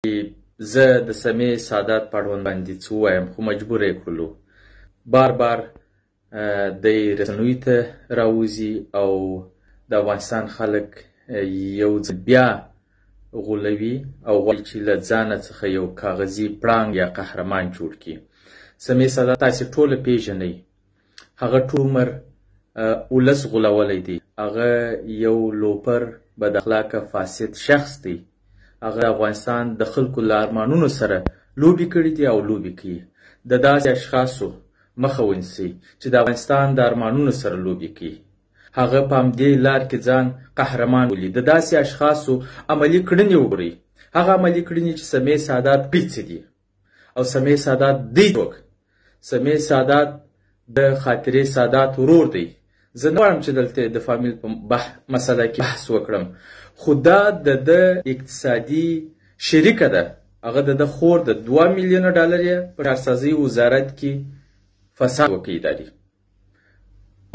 زه د سمیع سادات په اړوند باندې څه ووایم، خو مجبوره یې کړلو. بار بار دی رسنیو ته راوځي او د افغانستان خلک یو ځل بیا غولوي او غواړي چې له ځانه څخه یو کاغذي پړانګ یا قهرمان جوړ کړي. سمیع سادات تاسې ټوله پیژنئ، هغه ټول عمر ولس غولولی دی. هغه یو لوپر بد اخلاقه فاسد شخص دی. هغه افغانستان د خلکو له ارمانونو سره لوبې کړي دي او لوبې کوي. د داسې اشخاصو مخه ونیسئ چې د افغانستان د ارمانونو سره لوبې کوي. هغه په همدې لار کې ځان قهرمان بولي. د داسې اشخاصو عملي کړنې وګورئ. هغه عملي کړنې چې سمیع سادات کوي څه دي، او سمیع سادات دی څوک؟ سمیع سادات د خاطرې سادات ورور دی. زه نه غواړم چې دلته د فامیل په مسله کې بحث وکړم، خو دا د اقتصادي شریکه ده. هغه د خور د 2 میلیونه ډالر یې په ښارسازۍ وزارت کې فساد وکړي اداري،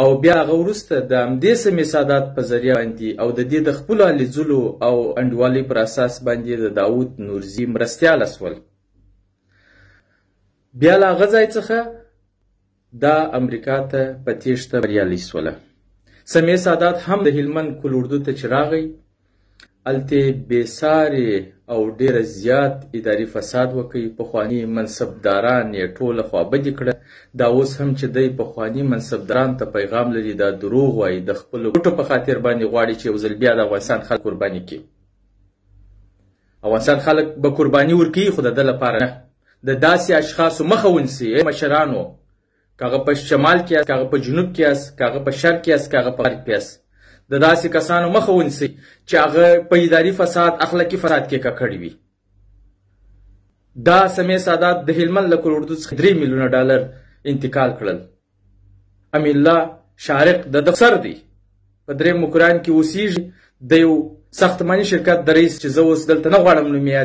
او بیا هغه وروسته د همدې سمیع سادات په ذریعه باندې او د دې د خپلو هلې ځلو او انډیوالۍ پر اساس باندې د داود نورزي مرستیاله سول. بیا له هغه ځای څخه دا امریکا ته په تیښته بریالۍ سوله. سمیع سادات هم د هلمند کل اردو ته چې راغی، هلته بېسارې او ډېره زیات اداري فساد وکړي. پخواني منصبداران یې ټوله خوابدي کړه. دا اوس هم چې دی پخواني منصبداران ته پیغام لري، دا دروغ وایي. د خپلو ګټو په خاطر باندې غواړي چې یو ځل بیا د افغانستان خلک قرباني کړي. افغانستان خلک به قرباني ورکوي، خو د ده لپاره نه. د داسې اشخاصو مخه ونیسئ مشرانو، که هغه په شمال کې یاست، که هغه په جنوب کې یاست، که هغه په شرق کې یاست، که هغه په غرب کې یاست. د داسې کسانو مخه ونیسئ چې هغه په اداري فساد، اخلاقي فساد کې ککړ وي. دا سمیع سادات د هلمند له کل اردو څخه 3 میلیونه ډالر انتقال کړل. امین الله شارق د ده سر دی، په دریم مکران کې اوسیږي. د یو ساختماني شرکت د رئیس، چې زه اوس دلته نه غواړم نوم یې